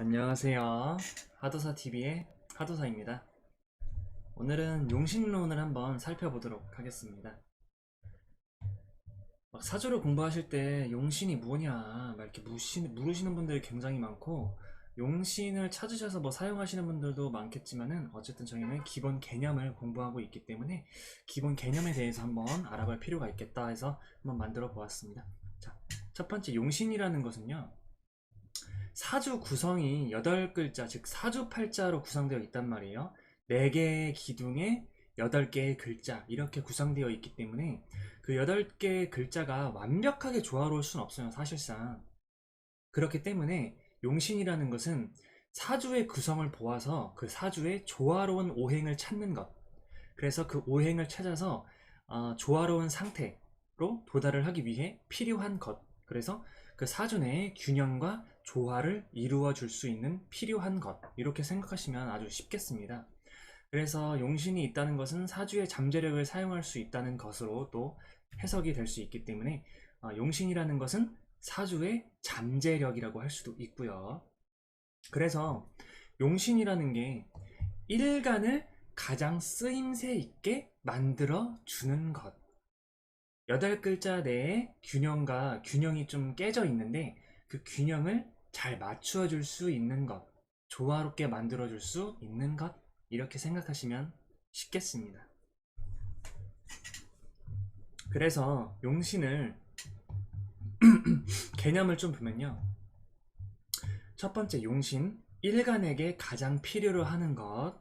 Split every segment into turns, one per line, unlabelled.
안녕하세요. 하도사TV의 하도사입니다. 오늘은 용신론을 한번 살펴보도록 하겠습니다. 막 사주를 공부하실 때 용신이 뭐냐 막 이렇게 물으시는 분들이 굉장히 많고, 용신을 찾으셔서 뭐 사용하시는 분들도 많겠지만은 어쨌든 저희는 기본 개념을 공부하고 있기 때문에 기본 개념에 대해서 한번 알아볼 필요가 있겠다 해서 한번 만들어 보았습니다. 자, 첫 번째 용신이라는 것은요, 사주 구성이 8글자, 즉 사주팔자로 구성되어 있단 말이에요. 4개의 기둥에 8개의 글자, 이렇게 구성되어 있기 때문에 그 8개의 글자가 완벽하게 조화로울 수는 없어요, 사실상. 그렇기 때문에 용신이라는 것은 사주의 구성을 보아서 그 사주의 조화로운 오행을 찾는 것, 그래서 그 오행을 찾아서 조화로운 상태로 도달을 하기 위해 필요한 것, 그래서 그 사주 내의 균형과 조화를 이루어 줄 수 있는 필요한 것, 이렇게 생각하시면 아주 쉽겠습니다. 그래서 용신이 있다는 것은 사주의 잠재력을 사용할 수 있다는 것으로 또 해석이 될 수 있기 때문에 용신이라는 것은 사주의 잠재력이라고 할 수도 있고요. 그래서 용신이라는 게 일간을 가장 쓰임새 있게 만들어 주는 것. 8글자 내에 균형이 좀 깨져 있는데 그 균형을 잘 맞추어 줄 수 있는것, 조화롭게 만들어 줄 수 있는 것, 이렇게 생각하시면 쉽겠습니다. 그래서 용신을 개념을 좀 보면요, 첫 번째 용신, 일간에게 가장 필요로 하는 것.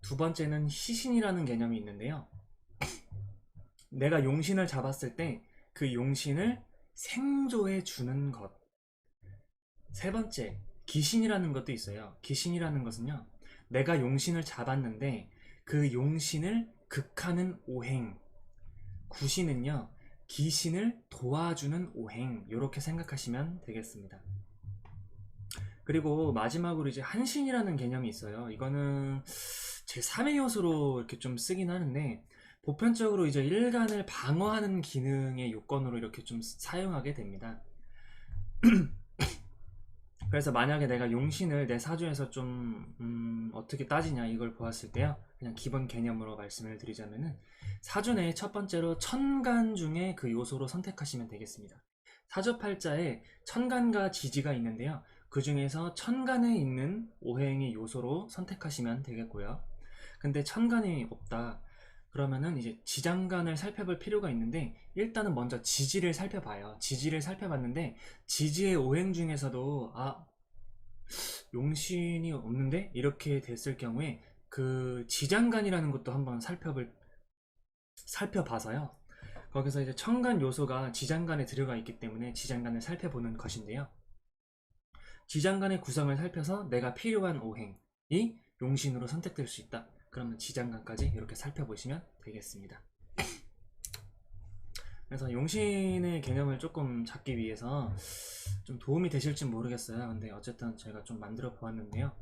두 번째는 희신이라는 개념이 있는데요, 내가 용신을 잡았을 때 그 용신을 생조해 주는 것. 세 번째, 기신이라는 것도 있어요. 기신이라는 것은요, 내가 용신을 잡았는데 그 용신을 극하는 오행. 구신은요, 기신을 도와주는 오행, 이렇게 생각하시면 되겠습니다. 그리고 마지막으로 이제 한신이라는 개념이 있어요. 이거는 제3의 요소로 이렇게 좀 쓰긴 하는데, 보편적으로 이제 일간을 방어하는 기능의 요건으로 이렇게 좀 사용하게 됩니다. 그래서 만약에 내가 용신을 내 사주에서 좀 어떻게 따지냐 이걸 보았을 때요, 그냥 기본 개념으로 말씀을 드리자면은, 사주 내에 첫 번째로 천간 중에 그 요소로 선택하시면 되겠습니다. 사주팔자에 천간과 지지가 있는데요, 그 중에서 천간에 있는 오행의 요소로 선택하시면 되겠고요. 근데 천간이 없다 그러면은 이제 지장간을 살펴볼 필요가 있는데, 일단은 먼저 지지를 살펴봐요. 지지를 살펴봤는데 지지의 오행 중에서도 용신이 없는데 이렇게 됐을 경우에 그 지장간이라는 것도 한번 살펴봐서요, 거기서 이제 천간 요소가 지장간에 들어가 있기 때문에 지장간을 살펴보는 것인데요, 지장간의 구성을 살펴서 내가 필요한 오행이 용신으로 선택될 수 있다 그러면 지장간까지 이렇게 살펴보시면 되겠습니다. 그래서 용신의 개념을 조금 잡기 위해서 좀 도움이 되실지 모르겠어요. 근데 어쨌든 제가 좀 만들어 보았는데요,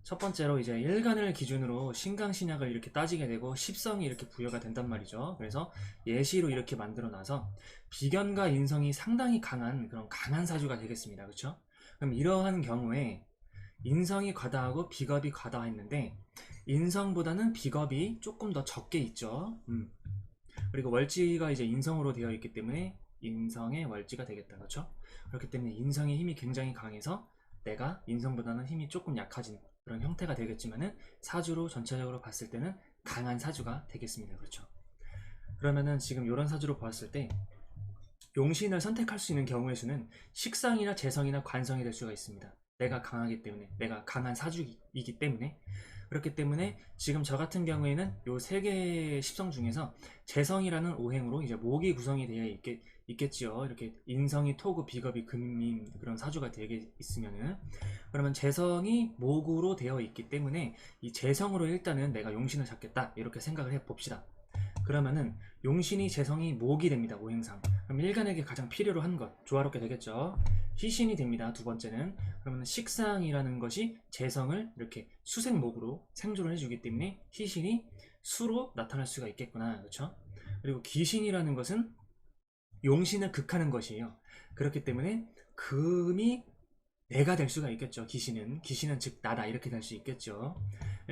첫 번째로 이제 일간을 기준으로 신강신약을 이렇게 따지게 되고 십성이 이렇게 부여가 된단 말이죠. 그래서 예시로 이렇게 만들어 놔서 비견과 인성이 상당히 강한 그런 강한 사주가 되겠습니다. 그렇죠? 그럼 이러한 경우에 인성이 과다하고 비겁이 과다했는데 인성보다는 비겁이 조금 더 적게 있죠. 그리고 월지가 이제 인성으로 되어 있기 때문에 인성의 월지가 되겠다. 그렇죠? 그렇기 때문에 인성의 힘이 굉장히 강해서 내가 인성보다는 힘이 조금 약해진 그런 형태가 되겠지만은 사주로 전체적으로 봤을 때는 강한 사주가 되겠습니다. 그렇죠? 그러면은 지금 이런 사주로 보았을 때 용신을 선택할 수 있는 경우의 수는 식상이나 재성이나 관성이 될 수가 있습니다. 내가 강하기 때문에, 내가 강한 사주이기 때문에. 그렇기 때문에 지금 저 같은 경우에는 요 세 개의 십성 중에서 재성이라는 오행으로 이제 목이 구성이 되어 있겠지요. 이렇게 인성이 토구, 비겁이 금인 그런 사주가 되게 있으면은, 그러면 재성이 목으로 되어 있기 때문에 이 재성으로 일단은 내가 용신을 잡겠다 이렇게 생각을 해 봅시다. 그러면은 용신이 재성이 목이 됩니다. 오행상. 그럼 일간에게 가장 필요로 한 것, 조화롭게 되겠죠. 희신이 됩니다. 두 번째는. 그러면 식상이라는 것이 재성을 이렇게 수생목으로 생존을 해주기 때문에 희신이 수로 나타날 수가 있겠구나. 그렇죠? 그리고 기신이라는 것은 용신을 극하는 것이에요. 그렇기 때문에 금이 내가 될 수가 있겠죠. 귀신은 즉 나다 이렇게 될 수 있겠죠.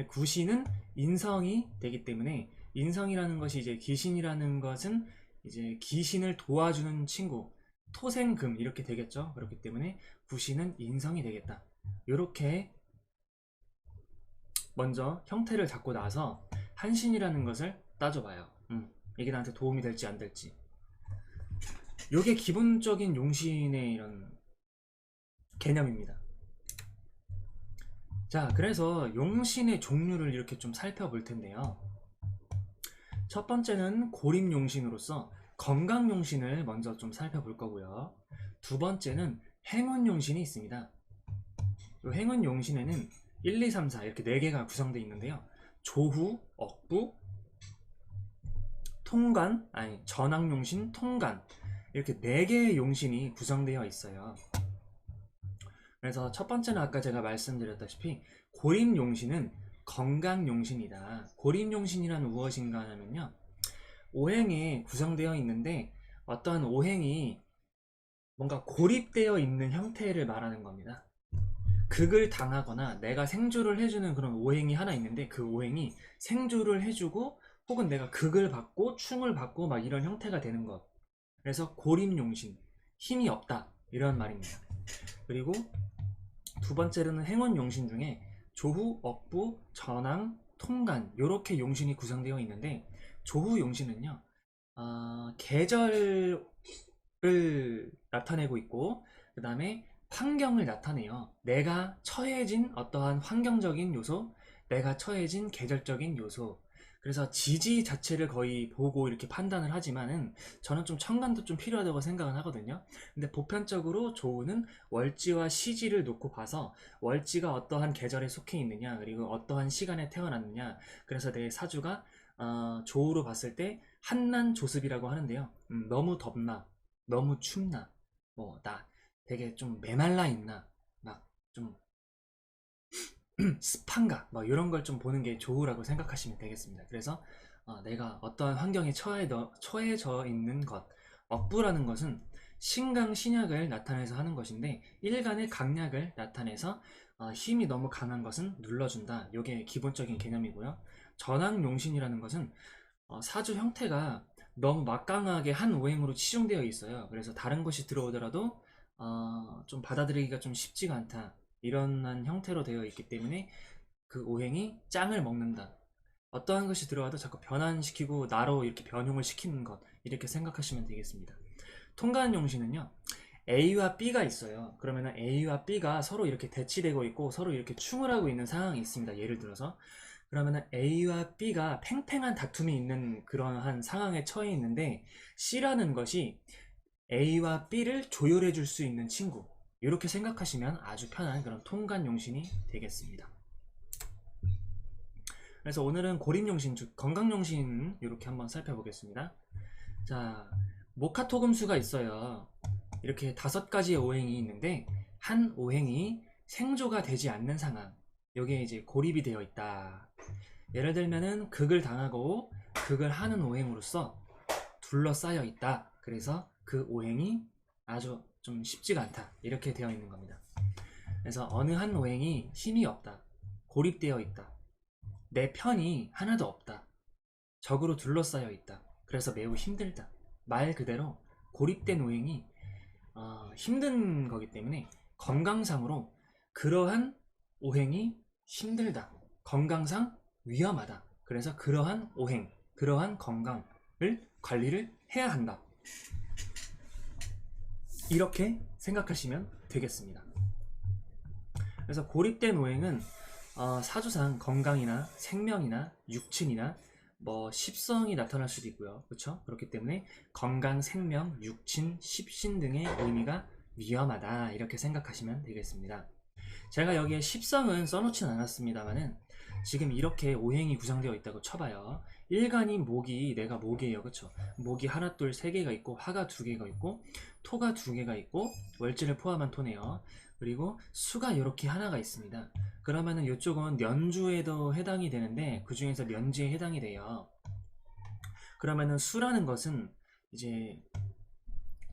구신은 인성이 되기 때문에 인성이라는 것이 이제 귀신이라는 것은 이제 귀신을 도와주는 친구 토생금 이렇게 되겠죠. 그렇기 때문에 구신은 인성이 되겠다. 이렇게 먼저 형태를 잡고 나서 한신이라는 것을 따져봐요. 이게 나한테 도움이 될지 안 될지. 이게 기본적인 용신의 이런 개념입니다. 자, 그래서 용신의 종류를 이렇게 좀 살펴볼 텐데요. 첫 번째는 고립용신으로서 건강용신을 먼저 좀 살펴볼 거고요. 두 번째는 행운용신이 있습니다. 이 행운용신에는 1, 2, 3, 4 이렇게 4개가 구성되어 있는데요. 조후, 억부, 통간, 아니 전학용신, 통간 이렇게 4개의 용신이 구성되어 있어요. 그래서 첫 번째는 아까 제가 말씀드렸다시피 고립용신은 건강용신이다. 고립용신이란 무엇인가 하면요, 오행이 구성되어 있는데 어떠한 오행이 뭔가 고립되어 있는 형태를 말하는 겁니다. 극을 당하거나 내가 생조를 해주는 그런 오행이 하나 있는데 그 오행이 생조를 해주고 혹은 내가 극을 받고 충을 받고 막 이런 형태가 되는 것. 그래서 고립용신, 힘이 없다 이런 말입니다. 그리고 두 번째로는 행운용신 중에 조후, 억부, 전항, 통간 이렇게 용신이 구성되어 있는데 조후용신은요, 계절을 나타내고 있고 그 다음에 환경을 나타내요. 내가 처해진 어떠한 환경적인 요소, 내가 처해진 계절적인 요소. 그래서 지지 자체를 거의 보고 이렇게 판단을 하지만은 저는 좀 천간도 좀 필요하다고 생각은 하거든요. 근데 보편적으로 조우는 월지와 시지를 놓고 봐서 월지가 어떠한 계절에 속해 있느냐 그리고 어떠한 시간에 태어났느냐, 그래서 내 사주가 조우로 봤을 때 한난 조습이라고 하는데요. 너무 덥나 너무 춥나 나 되게 좀 메말라 있나 막 좀 습한가 막 이런 걸 좀 보는 게 조우라고 생각하시면 되겠습니다. 그래서 내가 어떠한 환경에 처해져 있는 것, 억부라는 것은 신강 신약을 나타내서 하는 것인데 일간의 강약을 나타내서 힘이 너무 강한 것은 눌러준다. 이게 기본적인 개념이고요. 전황용신이라는 것은 사주 형태가 너무 막강하게 한 오행으로 치중되어 있어요. 그래서 다른 것이 들어오더라도 좀 받아들이기가 좀 쉽지가 않다. 이런 형태로 되어 있기 때문에 그 오행이 짱을 먹는다. 어떠한 것이 들어와도 자꾸 변환시키고 나로 이렇게 변형을 시키는 것, 이렇게 생각하시면 되겠습니다. 통간용신은요, A와 B가 있어요. 그러면 A와 B가 서로 이렇게 대치되고 있고 서로 이렇게 충을 하고 있는 상황이 있습니다. 예를 들어서 그러면 A와 B가 팽팽한 다툼이 있는 그러한 상황에 처해 있는데 C라는 것이 A와 B를 조율해 줄 수 있는 친구, 이렇게 생각하시면 아주 편한 그런 통간 용신이 되겠습니다. 그래서 오늘은 고립용신, 즉 건강용신 이렇게 한번 살펴보겠습니다. 자, 목화토금수가 있어요. 이렇게 5가지의 오행이 있는데 한 오행이 생조가 되지 않는 상황, 여기에 이제 고립이 되어 있다. 예를 들면은 극을 당하고 극을 하는 오행으로서 둘러싸여 있다. 그래서 그 오행이 아주 좀 쉽지가 않다. 이렇게 되어 있는 겁니다. 그래서 어느 한 오행이 힘이 없다. 고립되어 있다. 내 편이 하나도 없다. 적으로 둘러싸여 있다. 그래서 매우 힘들다. 말 그대로 고립된 오행이 힘든 거기 때문에 건강상으로 그러한 오행이 힘들다. 건강상 위험하다. 그래서 그러한 오행, 그러한 건강을 관리를 해야 한다. 이렇게 생각하시면 되겠습니다. 그래서 고립된 오행은 사주상 건강이나 생명이나 육친이나 십성이 나타날 수도 있고요. 그렇죠? 그렇기 때문에 건강, 생명, 육친, 십신 등의 의미가 위험하다. 이렇게 생각하시면 되겠습니다. 제가 여기에 십성은 써놓진 않았습니다만은 지금 이렇게 오행이 구성되어 있다고 쳐봐요. 일간이 목이, 내가 목이에요. 그쵸? 목이 하나, 둘, 세 개가 있고 화가 2개가 있고 토가 2개가 있고 월지를 포함한 토네요. 그리고 수가 이렇게 하나가 있습니다. 그러면은 이쪽은 년주에도 해당이 되는데 그 중에서 년지에 해당이 돼요. 그러면은 수라는 것은 이제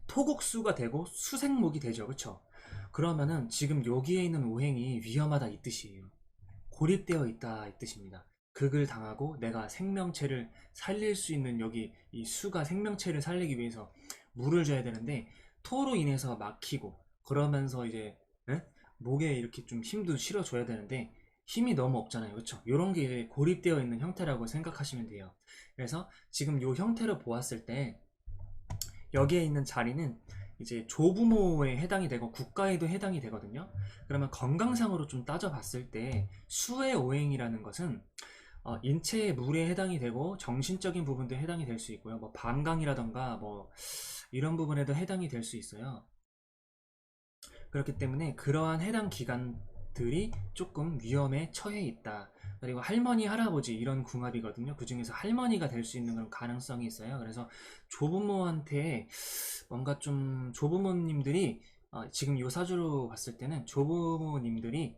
토국수가 되고 수생목이 되죠. 그쵸? 그러면은 지금 여기에 있는 오행이 위험하다 이 뜻이에요. 고립되어 있다 이 뜻입니다. 극을 당하고 내가 생명체를 살릴 수 있는, 여기 이 수가 생명체를 살리기 위해서 물을 줘야 되는데 토로 인해서 막히고, 그러면서 이제 예? 목에 이렇게 좀 힘도 실어줘야 되는데 힘이 너무 없잖아요. 그렇죠? 이런 게 이제 고립되어 있는 형태라고 생각하시면 돼요. 그래서 지금 이 형태를 보았을 때 여기에 있는 자리는 이제 조부모에 해당이 되고 국가에도 해당이 되거든요. 그러면 건강상으로 좀 따져봤을 때 수의 오행이라는 것은 인체의 물에 해당이 되고 정신적인 부분도 해당이 될 수 있고요. 뭐 방광이라던가 뭐 이런 부분에도 해당이 될 수 있어요. 그렇기 때문에 그러한 해당 기관들이 조금 위험에 처해 있다. 그리고 할머니, 할아버지 이런 궁합이거든요. 그 중에서 할머니가 될 수 있는 그런 가능성이 있어요. 그래서 조부모한테 뭔가 좀 조부모님들이 지금 요 사주로 봤을 때는 조부모님들이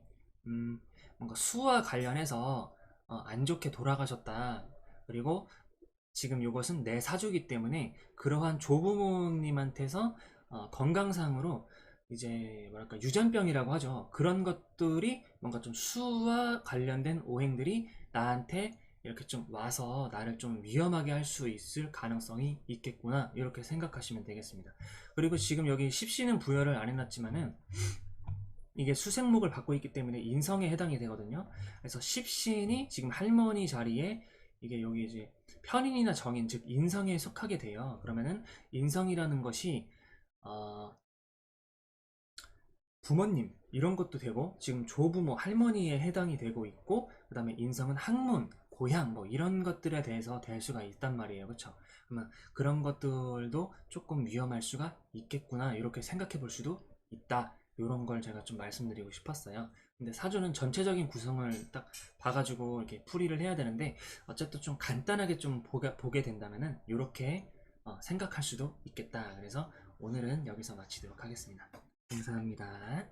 음, 뭔가 수와 관련해서 안 좋게 돌아가셨다. 그리고 지금 이것은 내 사주기 때문에 그러한 조부모님한테서 건강상으로 이제 뭐랄까 유전병이라고 하죠. 그런 것들이 뭔가 좀 수와 관련된 오행들이 나한테 이렇게 좀 와서 나를 좀 위험하게 할 수 있을 가능성이 있겠구나, 이렇게 생각하시면 되겠습니다. 그리고 지금 여기 십신은 부여를 안 해놨지만은 이게 수생목을 받고 있기 때문에 인성에 해당이 되거든요. 그래서 십신이 지금 할머니 자리에 이게 여기 이제 편인이나 정인, 즉 인성에 속하게 돼요. 그러면은 인성이라는 것이 어, 부모님 이런 것도 되고, 지금 조부모 할머니에 해당이 되고 있고, 그 다음에 인성은 학문 고향 뭐 이런 것들에 대해서 될 수가 있단 말이에요. 그렇죠? 그러면 그런 것들도 조금 위험할 수가 있겠구나, 이렇게 생각해 볼 수도 있다. 이런 걸 제가 좀 말씀드리고 싶었어요. 근데 사주는 전체적인 구성을 딱 봐가지고 이렇게 풀이를 해야 되는데, 어쨌든 좀 간단하게 좀 보게 된다면은 이렇게 생각할 수도 있겠다. 그래서 오늘은 여기서 마치도록 하겠습니다. 감사합니다.